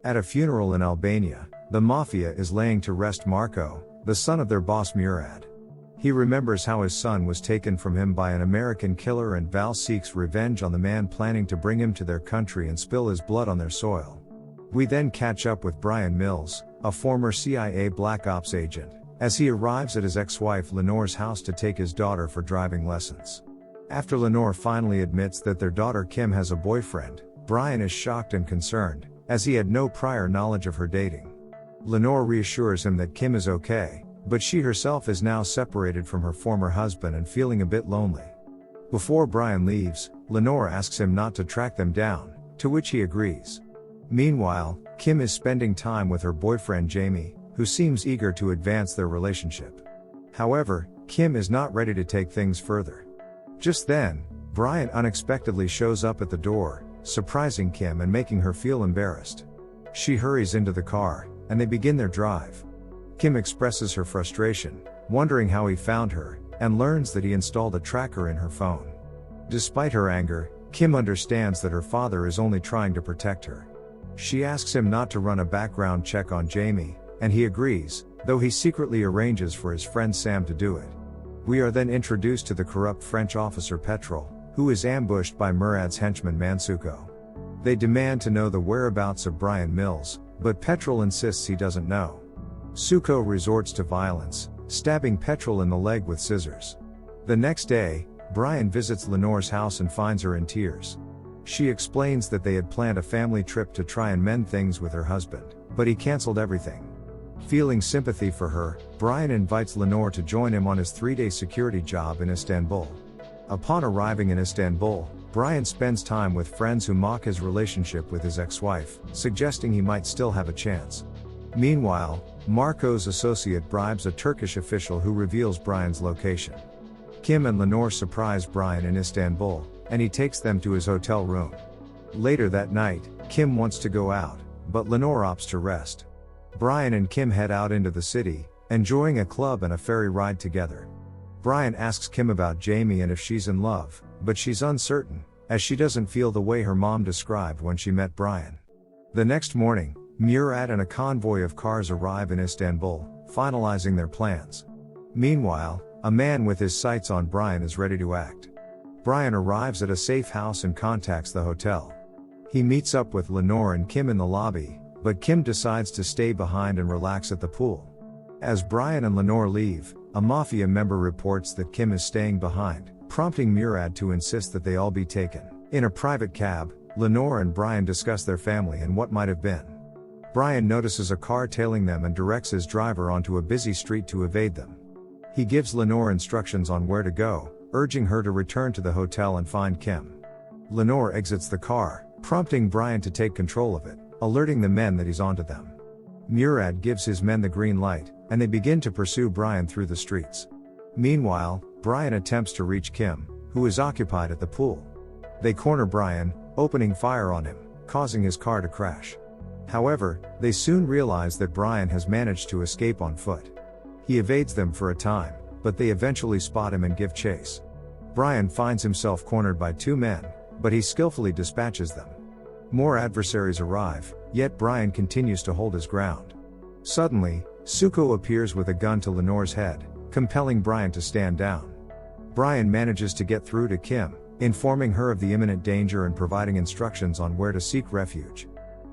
At a funeral in Albania, the Mafia is laying to rest Marco, the son of their boss Murad. He remembers how his son was taken from him by an American killer, and Val seeks revenge on the man planning to bring him to their country and spill his blood on their soil. We then catch up with Brian Mills, a former CIA Black Ops agent, as he arrives at his ex-wife Lenor's house to take his daughter for driving lessons. After Lenor finally admits that their daughter Kim has a boyfriend, Brian is shocked and concerned, as he had no prior knowledge of her dating. Lenor reassures him that Kim is okay, but she herself is now separated from her former husband and feeling a bit lonely. Before Brian leaves, Lenor asks him not to track them down, to which he agrees. Meanwhile, Kim is spending time with her boyfriend Jamie, who seems eager to advance their relationship. However, Kim is not ready to take things further. Just then, Brian unexpectedly shows up at the door, surprising Kim and making her feel embarrassed. She hurries into the car, and they begin their drive. Kim expresses her frustration, wondering how he found her, and learns that he installed a tracker in her phone. Despite her anger, Kim understands that her father is only trying to protect her. She asks him not to run a background check on Jamie, and he agrees, though he secretly arranges for his friend Sam to do it. We are then introduced to the corrupt French officer Petrol, who is ambushed by Murad's henchman Mansuko. They demand to know the whereabouts of Brian Mills, but Petrol insists he doesn't know. Suko resorts to violence, stabbing Petrol in the leg with scissors. The next day, Brian visits Lenor's house and finds her in tears. She explains that they had planned a family trip to try and mend things with her husband, but he cancelled everything. Feeling sympathy for her, Brian invites Lenor to join him on his 3-day security job in Istanbul. Upon arriving in Istanbul, Brian spends time with friends who mock his relationship with his ex-wife, suggesting he might still have a chance. Meanwhile, Marco's associate bribes a Turkish official who reveals Brian's location. Kim and Lenor surprise Brian in Istanbul, and he takes them to his hotel room. Later that night, Kim wants to go out, but Lenor opts to rest. Brian and Kim head out into the city, enjoying a club and a ferry ride together. Brian asks Kim about Jamie and if she's in love, but she's uncertain, as she doesn't feel the way her mom described when she met Brian. The next morning, Murad and a convoy of cars arrive in Istanbul, finalizing their plans. Meanwhile, a man with his sights on Brian is ready to act. Brian arrives at a safe house and contacts the hotel. He meets up with Lenor and Kim in the lobby, but Kim decides to stay behind and relax at the pool. As Brian and Lenor leave, a Mafia member reports that Kim is staying behind, prompting Murad to insist that they all be taken. In a private cab, Lenor and Brian discuss their family and what might have been. Brian notices a car tailing them and directs his driver onto a busy street to evade them. He gives Lenor instructions on where to go, urging her to return to the hotel and find Kim. Lenor exits the car, prompting Brian to take control of it, alerting the men that he's onto them. Murad gives his men the green light, and they begin to pursue Brian through the streets. Meanwhile, Brian attempts to reach Kim, who is occupied at the pool. They corner Brian, opening fire on him, causing his car to crash. However, they soon realize that Brian has managed to escape on foot. He evades them for a time, but they eventually spot him and give chase. Brian finds himself cornered by 2 men, but he skillfully dispatches them. More adversaries arrive, yet Brian continues to hold his ground. Suddenly, Suko appears with a gun to Lenor's head, compelling Brian to stand down. Brian manages to get through to Kim, informing her of the imminent danger and providing instructions on where to seek refuge.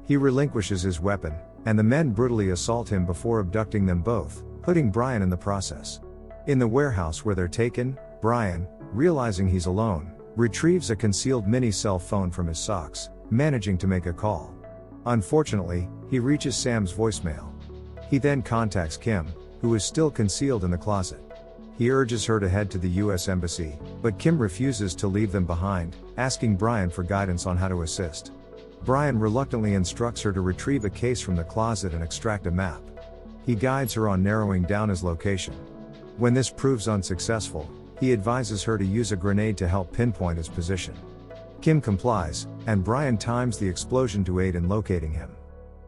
He relinquishes his weapon, and the men brutally assault him before abducting them both, putting Brian in the process. In the warehouse where they're taken, Brian, realizing he's alone, retrieves a concealed mini cell phone from his socks, managing to make a call. Unfortunately, he reaches Sam's voicemail. He then contacts Kim, who is still concealed in the closet. He urges her to head to the US Embassy, but Kim refuses to leave them behind, asking Brian for guidance on how to assist. Brian reluctantly instructs her to retrieve a case from the closet and extract a map. He guides her on narrowing down his location. When this proves unsuccessful, he advises her to use a grenade to help pinpoint his position. Kim complies, and Brian times the explosion to aid in locating him.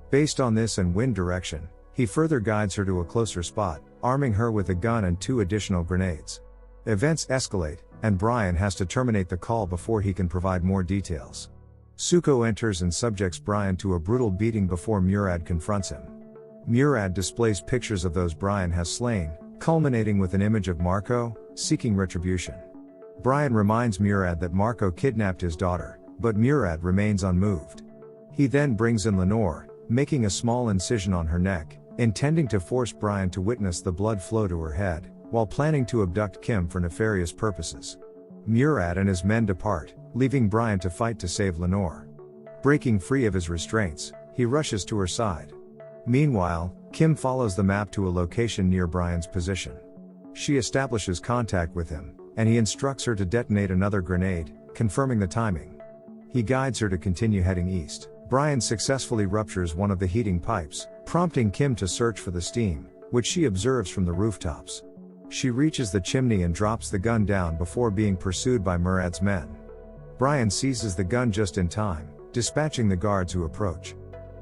Based on this and wind direction, he further guides her to a closer spot, arming her with a gun and 2 additional grenades. Events escalate, and Brian has to terminate the call before he can provide more details. Suko enters and subjects Brian to a brutal beating before Murad confronts him. Murad displays pictures of those Brian has slain, culminating with an image of Marco, seeking retribution. Brian reminds Murad that Marco kidnapped his daughter, but Murad remains unmoved. He then brings in Lenor, making a small incision on her neck, intending to force Brian to witness the blood flow to her head, while planning to abduct Kim for nefarious purposes. Murad and his men depart, leaving Brian to fight to save Lenor. Breaking free of his restraints, he rushes to her side. Meanwhile, Kim follows the map to a location near Brian's position. She establishes contact with him, and he instructs her to detonate another grenade, confirming the timing. He guides her to continue heading east. Brian successfully ruptures one of the heating pipes, prompting Kim to search for the steam, which she observes from the rooftops. She reaches the chimney and drops the gun down before being pursued by Murad's men. Brian seizes the gun just in time, dispatching the guards who approach.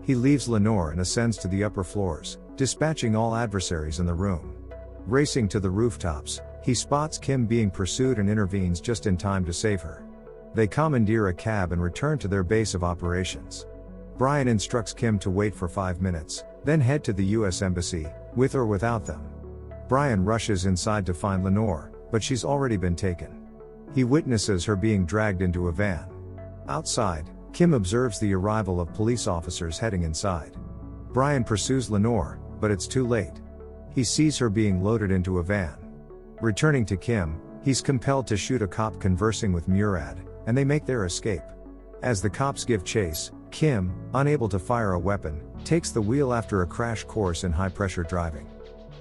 He leaves Lenor and ascends to the upper floors, dispatching all adversaries in the room. Racing to the rooftops, he spots Kim being pursued and intervenes just in time to save her. They commandeer a cab and return to their base of operations. Brian instructs Kim to wait for 5 minutes, then head to the US Embassy, with or without them. Brian rushes inside to find Lenor, but she's already been taken. He witnesses her being dragged into a van. Outside, Kim observes the arrival of police officers heading inside. Brian pursues Lenor, but it's too late. He sees her being loaded into a van. Returning to Kim, he's compelled to shoot a cop conversing with Murad, and they make their escape. As the cops give chase, Kim, unable to fire a weapon, takes the wheel after a crash course in high-pressure driving.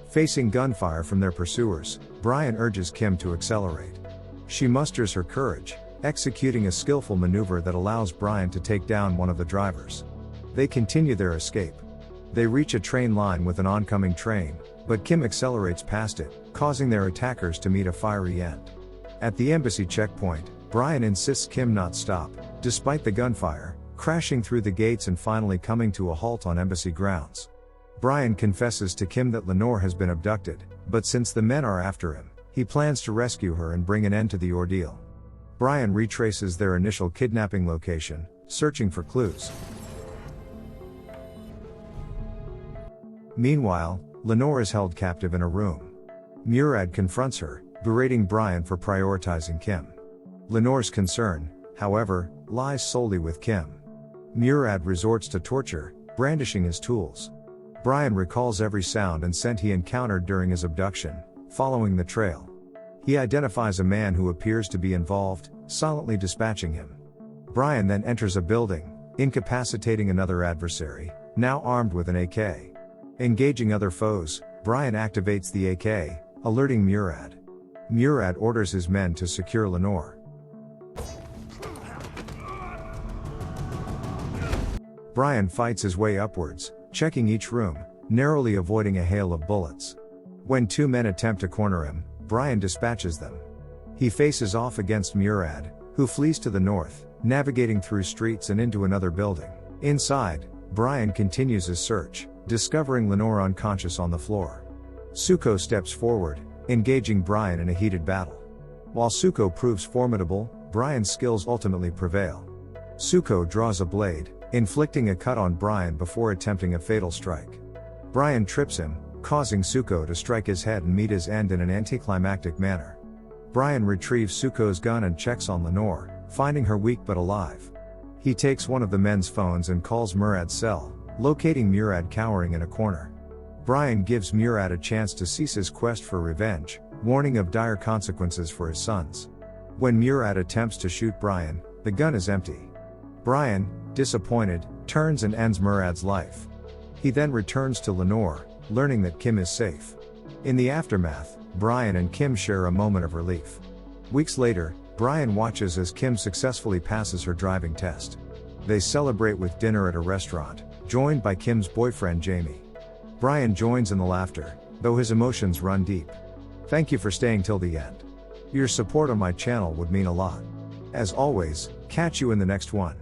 Facing gunfire from their pursuers, Brian urges Kim to accelerate. She musters her courage, executing a skillful maneuver that allows Brian to take down one of the drivers. They continue their escape. They reach a train line with an oncoming train, but Kim accelerates past it, causing their attackers to meet a fiery end. At the embassy checkpoint, Brian insists Kim not stop, despite the gunfire, crashing through the gates and finally coming to a halt on embassy grounds. Brian confesses to Kim that Lenor has been abducted, but since the men are after him, he plans to rescue her and bring an end to the ordeal. Brian retraces their initial kidnapping location, searching for clues. Meanwhile, Lenor is held captive in a room. Murad confronts her, berating Brian for prioritizing Kim. Lenor's concern, however, lies solely with Kim. Murad resorts to torture, brandishing his tools. Brian recalls every sound and scent he encountered during his abduction, following the trail. He identifies a man who appears to be involved, silently dispatching him. Brian then enters a building, incapacitating another adversary, now armed with an AK. Engaging other foes, Brian activates the AK, alerting Murad. Murad orders his men to secure Lenor. Brian fights his way upwards, checking each room, narrowly avoiding a hail of bullets. When 2 men attempt to corner him, Brian dispatches them. He faces off against Murad, who flees to the north, navigating through streets and into another building. Inside, Brian continues his search, discovering Lenor unconscious on the floor. Suko steps forward, engaging Brian in a heated battle. While Suko proves formidable, Brian's skills ultimately prevail. Suko draws a blade, inflicting a cut on Brian before attempting a fatal strike. Brian trips him, causing Suko to strike his head and meet his end in an anticlimactic manner. Brian retrieves Suko's gun and checks on Lenor, finding her weak but alive. He takes one of the men's phones and calls Murad's cell, locating Murad cowering in a corner. Brian gives Murad a chance to cease his quest for revenge, warning of dire consequences for his sons. When Murad attempts to shoot Brian, the gun is empty. Brian, disappointed, turns and ends Murad's life. He then returns to Lenor, learning that Kim is safe. In the aftermath, Brian and Kim share a moment of relief. Weeks later, Brian watches as Kim successfully passes her driving test. They celebrate with dinner at a restaurant, joined by Kim's boyfriend Jamie. Brian joins in the laughter, though his emotions run deep. Thank you for staying till the end. Your support on my channel would mean a lot. As always, catch you in the next one.